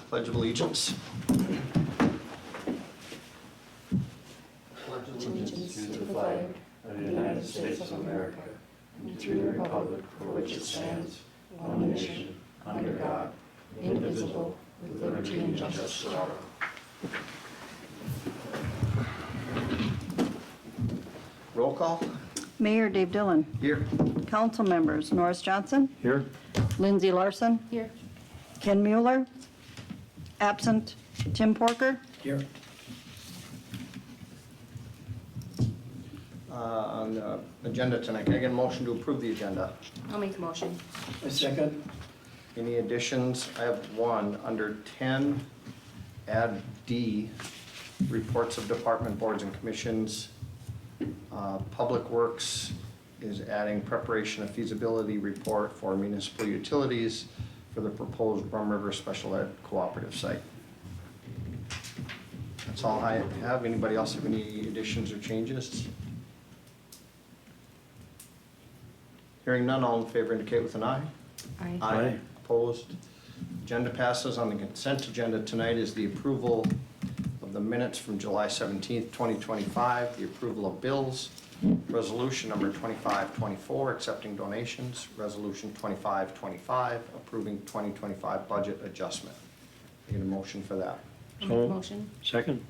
Pledge of Allegiance. Allegiance to the flag of the United States of America and to the republic for which it stands, one nation, under God, indivisible, with liberty and justice for all. Roll call. Mayor Dave Dillon. Here. Council members Norris Johnson. Here. Lindsee Larson. Here. Ken Mueller. Absent. Tim Porker. Here. On the agenda tonight, can I get a motion to approve the agenda? I'll make the motion. A second. Any additions? I have one. Under 10, add D, reports of department boards and commissions. Public Works is adding preparation of feasibility report for municipal utilities for the proposed Rum River Special Ed Cooperative site. That's all I have. Anybody else have any additions or changes? Hearing none, all in favor indicate with an eye. Aye. Aye. Opposed? Agenda passes. On the consent agenda tonight is the approval of the minutes from July 17th, 2025, the approval of bills, resolution number 2524, accepting donations, resolution 2525, approving 2025 budget adjustment. I get a motion for that. I'll make the motion. Second.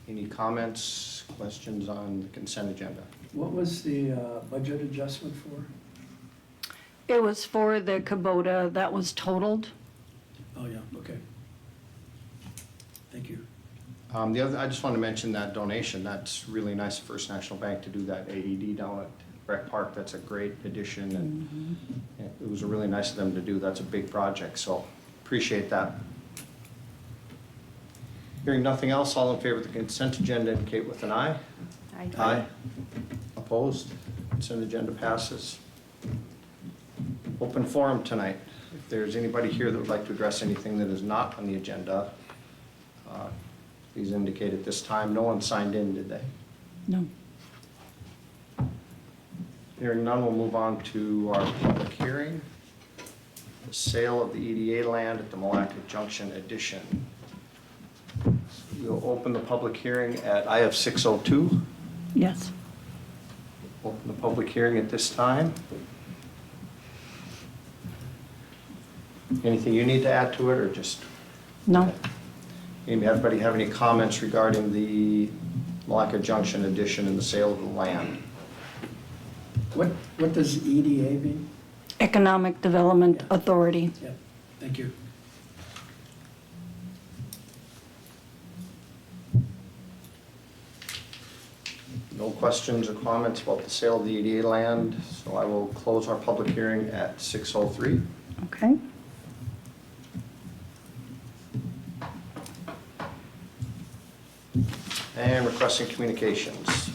Any comments, questions on the consent agenda? What was the budget adjustment for? It was for the Kubota that was totaled. Oh, yeah, okay. Thank you. The other, I just want to mention that donation. That's really nice of First National Bank to do that AED down at Rec Park. That's a great addition, and it was really nice of them to do. That's a big project, so appreciate that. Hearing nothing else, all in favor of the consent agenda indicate with an eye. Aye. Opposed? Consent agenda passes. Open forum tonight. If there's anybody here that would like to address anything that is not on the agenda, please indicate at this time. No one signed in, did they? No. Hearing none, we'll move on to our public hearing. The sale of the EDA land at the Milaca Junction addition. We'll open the public hearing at, I have 6:02. Yes. Open the public hearing at this time. Anything you need to add to it, or just? No. Anybody have any comments regarding the Milaca Junction addition and the sale of the land? What does EDA mean? Economic Development Yeah. Authority. Yeah, thank you. No questions or comments about the sale of the EDA land, so I will close our public hearing at 6:03. Okay. And requesting communications.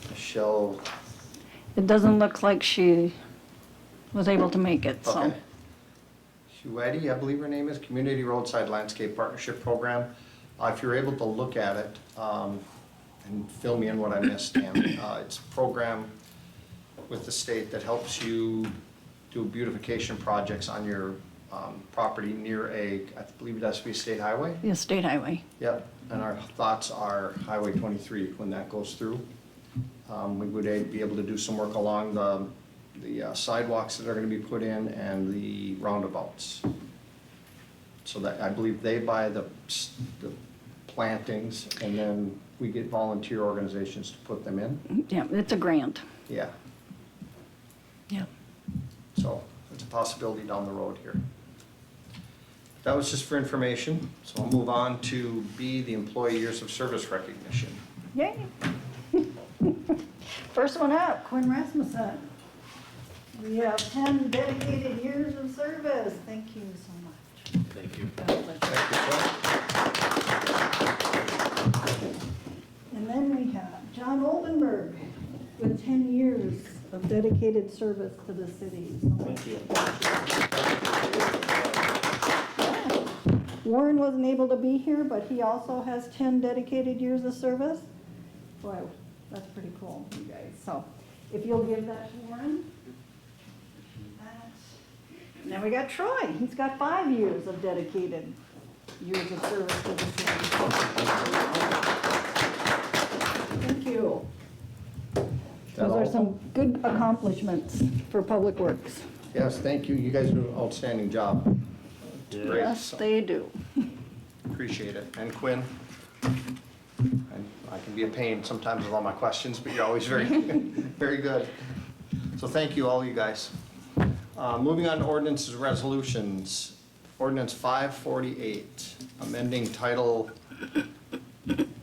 Michelle, It doesn't look like she was able to make it, so. okay. Huettl, I believe her name is, Community Roadside Landscape Partnership Program. If you're able to look at it, and fill me in what I missed, Dan. It's a program with the state that helps you do beautification projects on your property near I believe it has to be a state highway. The state highway. Yep, and our thoughts are Highway 23 when that goes through. We would be able to do some work along the sidewalks that are going to be put in and the roundabouts. So that, I believe they buy the plantings, and then we get volunteer organizations to put them in. Yeah, it's a grant. Yeah, Yeah. so it's a possibility down the road here. That was just for information, so I'll move on to B, the employee years of service recognition. Yay. First one up, Quinn Rasmussen. We have 10 dedicated years of service. Thank you so much. Thank you. And then we have John Oldenburg with 10 years of dedicated service to the city. Thank you. Warren wasn't able to be here, but he also has 10 dedicated years of service. Boy, that's pretty cool, you guys. So if you'll give that to Warren. Now we got Troy. He's got 5 years of dedicated years of service to the city. Thank you. Those are some good accomplishments for Public Works. Yes, thank you. You guys do an outstanding job. It's great. Yes, So, they do. appreciate it. And Quinn, I can be a pain sometimes with all my questions, but you're always very, very good. So thank you, all you guys. Moving on to ordinances and resolutions. Ordinance 548, amending Title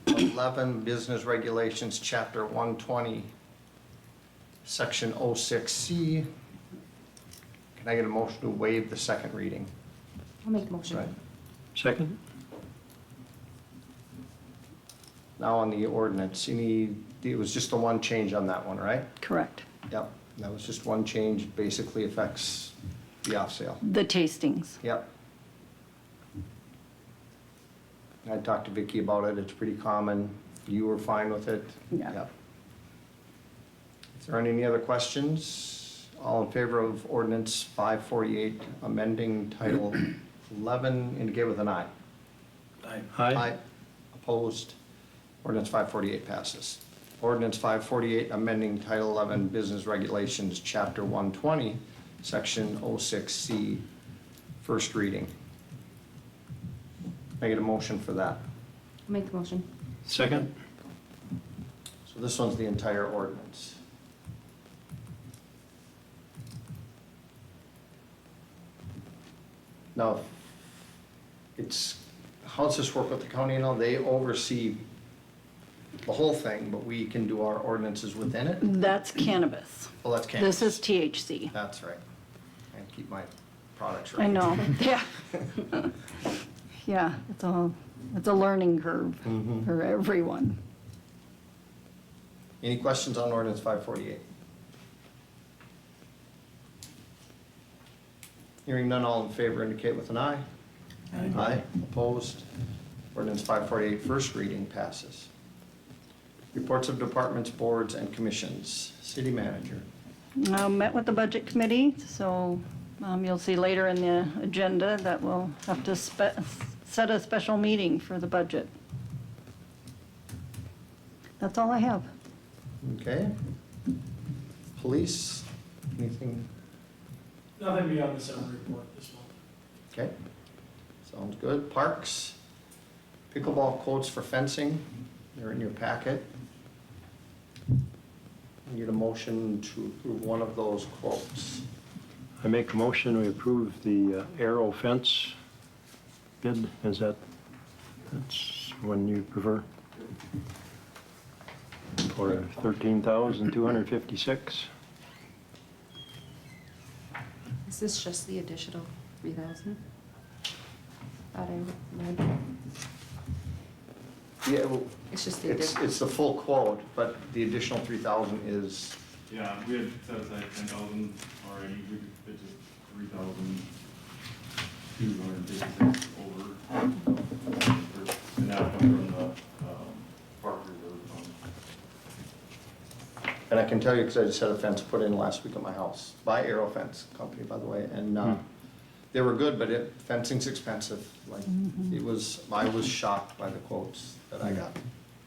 11 Business Regulations, Chapter 120, Section 06C. Can I get a motion to waive the second reading? I'll make a motion. Right. Second? Now on the ordinance, it was just the one change on that one, right? Correct. Yep, that was just one change, basically affects the off-sale. The tastings. Yep. I talked to Vicki about it, it's pretty common, you were fine with it? Yeah. Yep. Is there any other questions? All in favor of ordinance 548, amending Title 11, indicate with an aye. Aye. Opposed? Ordinance 548 passes. Ordinance 548, amending Title 11 Business Regulations, Chapter 120, Section 06C, first reading. Can I get a motion for that? I'll make the motion. Second? So this one's the entire ordinance. Now, how does this work with the county? They oversee the whole thing, but we can do our ordinances within it? That's cannabis. Well, that's cannabis. This is THC. That's right. And keep my products right. I know, yeah. Yeah, it's a learning curve Mhm. for everyone. Any questions on ordinance 548? Hearing none, all in favor indicate with an aye. Aye. Opposed? Ordinance 548, first reading passes. Reports of departments, boards, and commissions. City manager. Met with the budget committee, so you'll see later in the agenda that we'll have to set a special meeting for the budget. That's all I have. Okay. Police, anything? Nothing beyond the summer report this month. Okay. Sounds good. Parks, pickleball quotes for fencing, they're in your packet. I need a motion to approve one of those quotes. I make a motion, we approve the arrow fence bid. That's one you prefer? For $13,256. Is this just the additional 3,000? Thought I read. Yeah, well, It's just the it's additional. the full quote, but the additional 3,000 is, Yeah, we had set aside 10,000 already, we could fit just 3,256 over. And that would come from the, park reserve fund. and I can tell you, because I just had a fence put in last week at my house, by Arrow Fence Company, by the way, and they were good, but fencing's expensive. Like, I was shocked by the quotes that I got.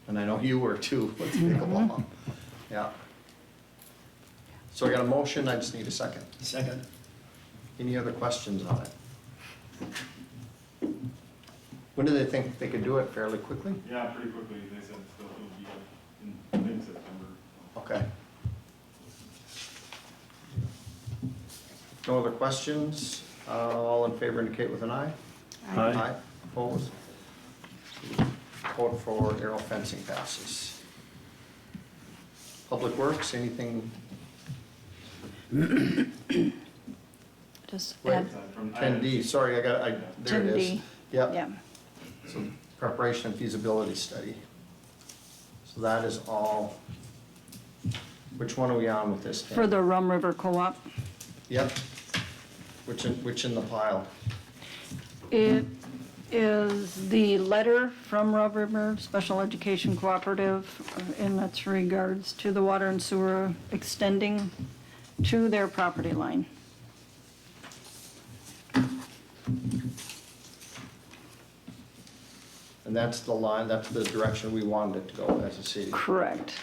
And I know you were too, with pickleball. Yeah. So I got a motion, I just need a second. Second. Any other questions on it? When do they think they could do it? Fairly quickly? Yeah, pretty quickly, they said still it would be up in mid-September. Okay. No other questions? All in favor indicate with an aye. Aye. Opposed? Vote for arrow fencing passes. Public Works, anything? Just Wait. add From 10D, sorry, there it is. 10D. Yep. Yeah. So preparation and feasibility study. So that is all. Which one are we on with this? For the Rum River Co-op. Yep. Which in the pile? It is the letter from Rum River Special Education Cooperative in its regards to the water and sewer extending to their property line. And that's the line, that's the direction we wanted it to go as a city. Correct.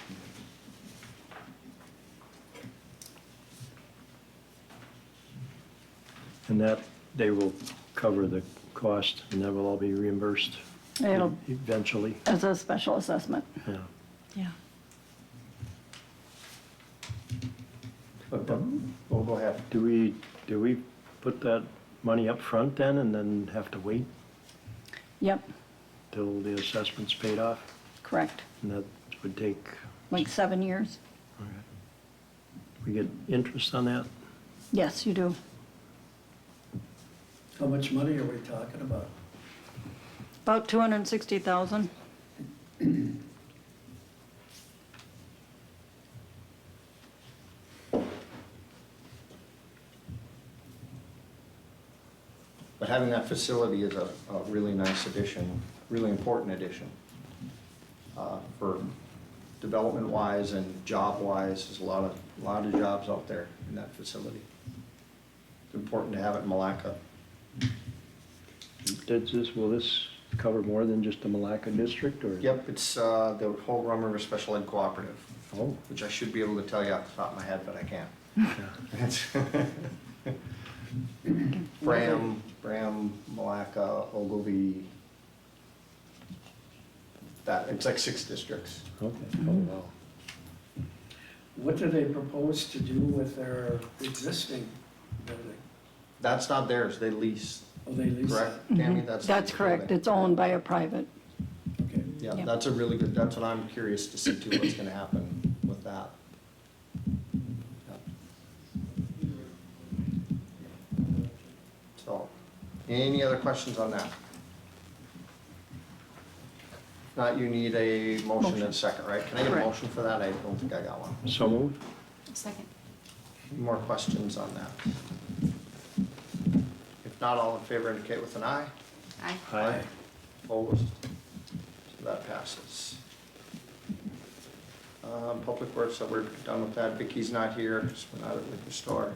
And that, they will cover the cost, and that will all be reimbursed It'll, eventually, as a special assessment. yeah. Yeah. But, oh, go ahead. Do we put that money up front then, and then have to wait Yep, till the assessment's paid off? correct. And that would take, Like 7 years. we get interest on that? Yes, you do. How much money are we talking about? About 260,000. But having that facility is a really nice addition, really important addition. For development-wise and job-wise, there's a lot of jobs out there in that facility. It's important to have it in Malacca. Will this cover more than just the Milaca district, or? Yep, it's the whole Rum River Special Ed Cooperative, Oh, which I should be able to tell you off the top of my head, but I can't. yeah. Bram, Malacca, Ogilvy. It's like 6 districts. Okay, oh, wow. What do they propose to do with their existing building? That's not theirs, they lease, Oh, they lease it? correct, Tammy? That's correct. It's owned by a private. Okay. Yeah, Yep. that's a really good, that's what I'm curious to see too, what's gonna happen with that. So, any other questions on that? If not, you need a motion and a second, right? Can I get a Correct. motion for that? I don't think I got one. So moved? Second. Any more questions on that? If not, all in favor indicate with an eye. Aye. Aye. Opposed? So that passes. Public Works, so we're done with that. Vicky's not here, because we're not at the liquor store.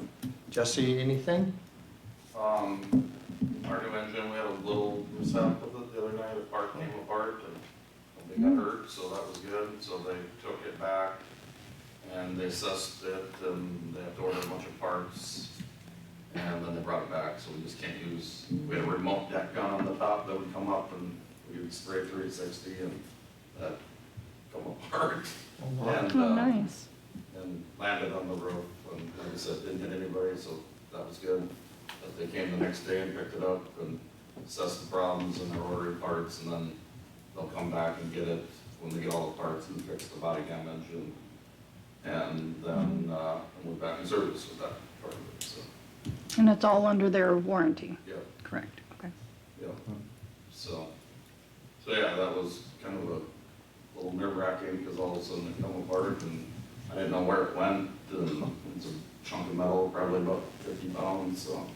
Jesse, anything? Our new engine, we had a little mishap with it the other night, a part came apart and nobody got hurt, so that was good. So they took it back and they assessed it and they have to order a bunch of parts. And then they brought it back, so we just can't use, we had a remote deck gun on the top that would come up and we would spray 360 and that come apart. And, Oh, nice. and landed on the roof, and like I said, didn't hit anybody, so that was good. But they came the next day and picked it up and assessed the problems, and they're ordering parts, and then they'll come back and get it when they get all the parts and fix the body cam engine. And then, we'll back in service with that part of it, so, And it's all under their warranty. yeah, Correct. Okay. yeah. So yeah, that was kind of a little nerve wracking, because all of a sudden it come apart, and I didn't know where it went, and it's a chunk of metal, probably about 50 pounds, so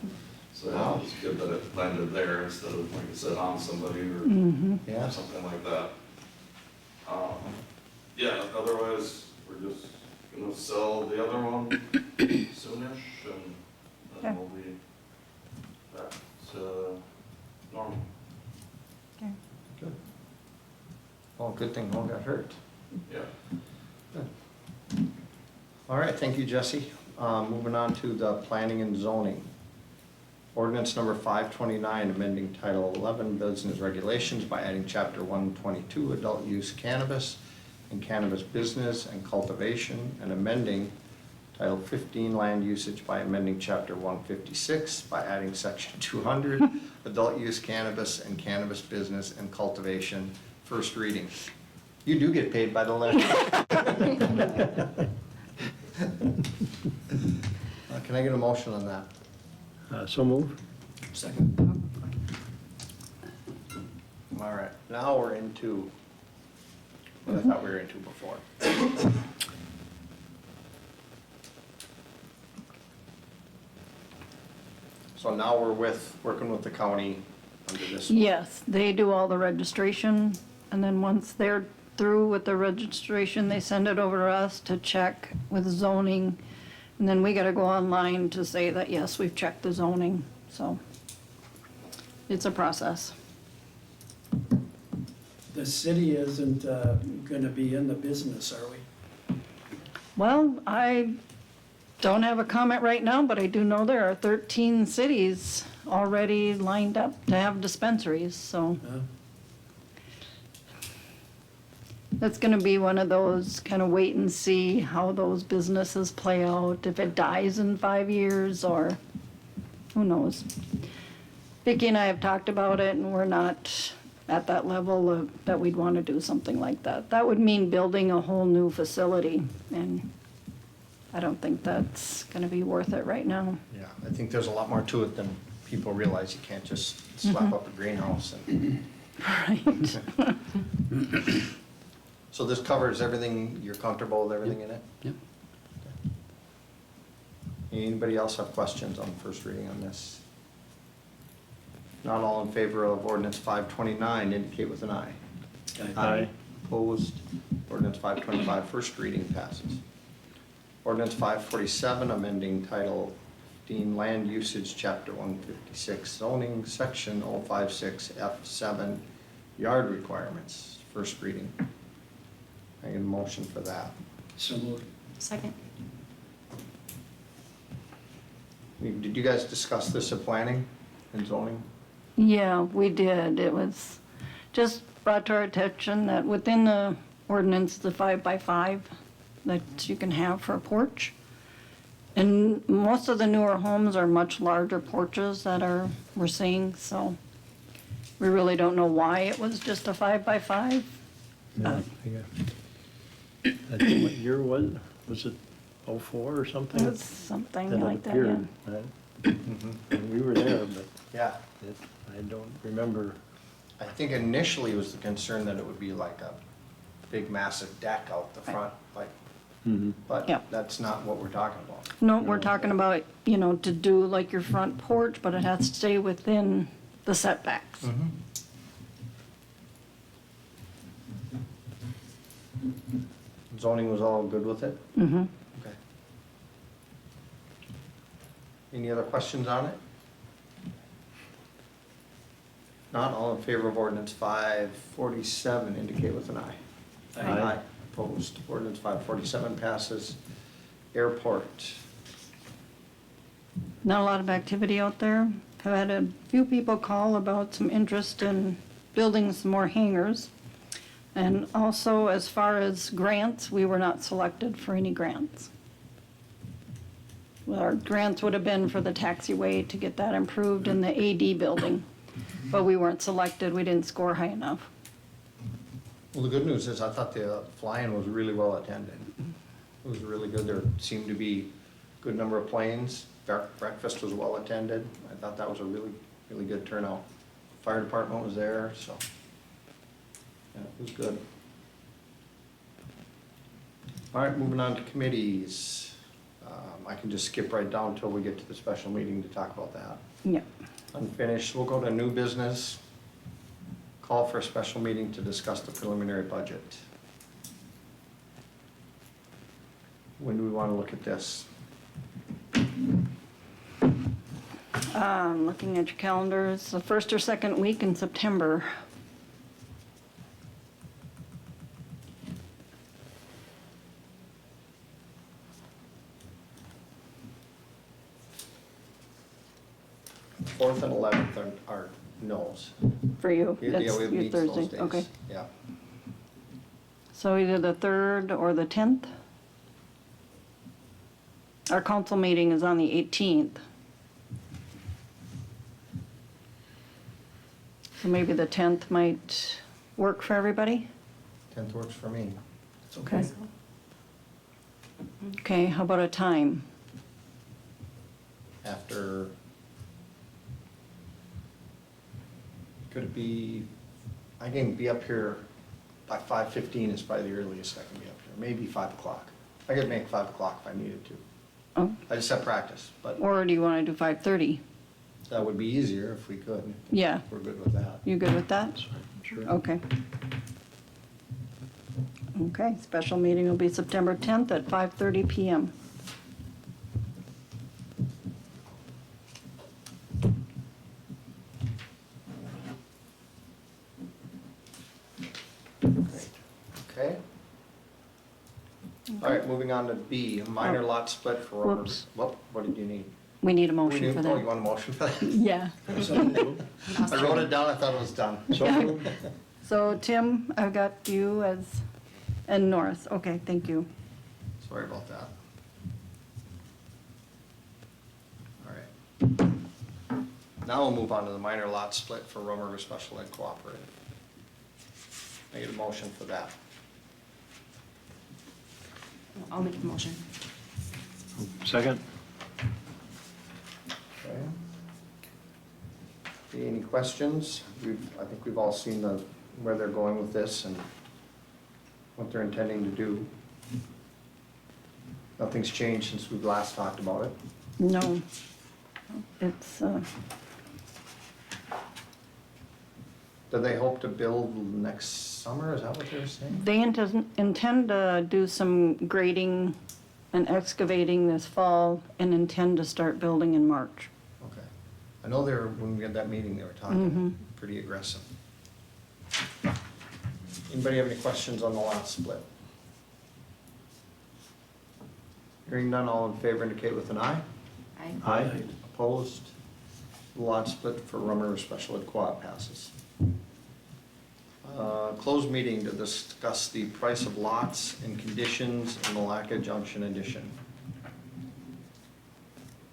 yeah, it was good that it landed there instead of, like I said, on somebody or Yeah. something like that. Yeah, otherwise, we're just gonna sell the other one soonish, and Okay. then we'll be back to normal. Okay. Good. Well, good thing no one got hurt. Yeah. All right, thank you, Jesse. Moving on to the planning and zoning. Ordinance number 529, amending Title 11 Business Regulations by adding Chapter 122, Adult Use Cannabis and Cannabis Business and Cultivation, and amending Title 15, Land Usage by amending Chapter 156 by adding Section 200, Adult Use Cannabis and Cannabis Business and Cultivation, first reading. You do get paid by the letter. Can I get a motion on that? So moved? Second. All right, now we're into what I thought we were into before. So now we're working with the county under this. Yes, they do all the registration, and then once they're through with the registration, they send it over to us to check with zoning. And then we gotta go online to say that, yes, we've checked the zoning, so it's a process. the city isn't gonna be in the business, are we? Well, I don't have a comment right now, but I do know there are 13 cities already lined up to have dispensaries, so Huh? that's gonna be one of those kind of wait and see how those businesses play out, if it dies in 5 years or who knows. Vicki and I have talked about it and we're not at that level that we'd want to do something like that. That would mean building a whole new facility and I don't think that's gonna be worth it right now. Yeah, I think there's a lot more to it than people realize. You can't just slap up a greenhouse and. Right. So this covers everything, you're comfortable with everything in it? Yep. Anybody else have questions on the first reading on this? Not all in favor of ordinance 529, indicate with an eye. Aye. Opposed? Ordinance 525, first reading passes. Ordinance 547, amending Title 15 Land Usage, Chapter 156 zoning, Section 056F7 yard requirements, first reading. I get a motion for that. So moved. Second. Did you guys discuss this at planning and zoning? Yeah, we did. It was just brought to our attention that within the ordinance, the 5x5 that you can have for a porch. And most of the newer homes are much larger porches that we're seeing, so we really don't know why it was just a 5x5. Yeah, I think what year was it 04 or something? It was something That it like that, yeah. appeared, right? And we were there, but Yeah. I don't remember. I think initially it was the concern that it would be like a big massive deck out the front, like, but Yeah. that's not what we're talking about. No, we're talking about, to do like your front porch, but it has to stay within the setbacks. Zoning was all good with it? Mm-hmm. Okay. Any other questions on it? Not all in favor of ordinance 547, indicate with an eye. Aye. Opposed, ordinance 547 passes. Airport, Not a lot of activity out there. I've had a few people call about some interest in building some more hangars. And also, as far as grants, we were not selected for any grants. Well, our grants would have been for the taxiway to get that improved in the AD building, but we weren't selected, we didn't score high enough. well, the good news is I thought the fly-in was really well attended. It was really good. There seemed to be a good number of planes. Breakfast was well attended. I thought that was a really, really good turnout. Fire department was there, so, yeah, it was good. All right, moving on to committees. I can just skip right down until we get to the special meeting to talk about that. Yeah. Unfinished, we'll go to new business. Call for a special meeting to discuss the preliminary budget. When do we want to look at this? Looking at your calendars, the first or second week in September. Fourth and 11th are no's. For you, Yeah, that's we your meet those Thursday, days. okay. Yeah. So either the 3rd or the 10th? Our council meeting is on the 18th. So maybe the 10th might work for everybody? 10th works for me. It's okay. Okay, how about a time? After, could it be, I can be up here by 5:15 is probably the earliest I can be up here, maybe 5 o'clock. I could make 5 o'clock if I needed to. Oh, I just have practice, but or do you want to do 5:30? that would be easier if we could. Yeah, We're good with that. you good with that? Sure. Okay. Okay, special meeting will be September 10th at 5:30 PM. right, moving on to B, minor lot split for Romer. Whoops. What did you need? We need a We motion need- for Oh, you that. want a motion for that? Yeah. So, I wrote it down, I thought it was done. So moved. So Tim, I've got you as, and Norris. Okay, thank you. Sorry about that. All right. Now we'll move on to the minor lot split for Romer River Special Ed Cooperative. I get a motion for that. I'll make the motion. Second? Okay. Any questions? I think we've all seen where they're going with this and what they're intending to do. Nothing's changed since we've last talked about it. No. It's, Do they hope to build next summer? Is that what they were saying? they intend to do some grading and excavating this fall and intend to start building in March. Okay. I know when we had that meeting, they were talking pretty aggressive. Anybody have any questions on the lot split? Hearing none, all in favor indicate with an eye. Aye. Aye. Opposed? The lot split for Romer River Special Ed Co-op passes. Closed meeting to discuss the price of lots and conditions in Milaca Junction addition.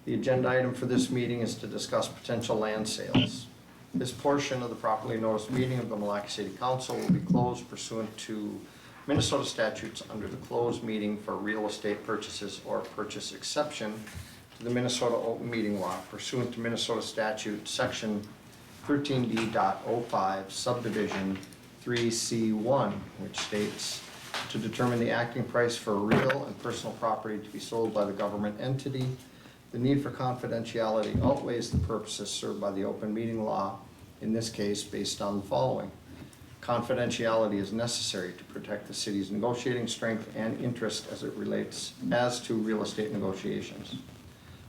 The agenda item for this meeting is to discuss potential land sales. This portion of the properly noticed meeting of the Milaca City Council will be closed pursuant to Minnesota statutes under the closed meeting for real estate purchases or purchase exception to the Minnesota Open Meeting Law pursuant to Minnesota statute section 13D.05 subdivision 3C1, which states to determine the acting price for real and personal property to be sold by the government entity. The need for confidentiality outweighs the purposes served by the open meeting law, in this case based on the following. Confidentiality is necessary to protect the city's negotiating strength and interest as it relates to real estate negotiations.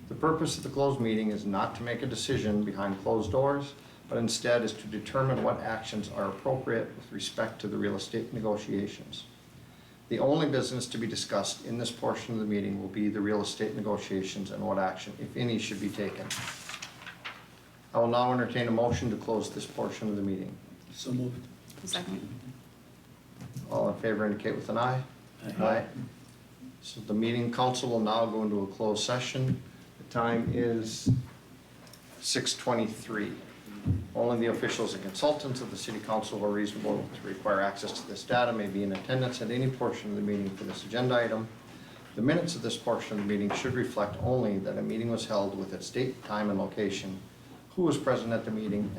The purpose of the closed meeting is not to make a decision behind closed doors, but instead is to determine what actions are appropriate with respect to the real estate negotiations. The only business to be discussed in this portion of the meeting will be the real estate negotiations and what action, if any, should be taken. I will now entertain a motion to close this portion of the meeting. so moved. Second. All in favor indicate with an eye. Aye. So the meeting council will now go into a closed session. The time is 6:23. Only the officials and consultants of the city council who are reasonable to require access to this data may be in attendance at any portion of the meeting for this agenda item. The minutes of this portion of the meeting should reflect only that a meeting was held with its date, time, and location, who was present at the meeting,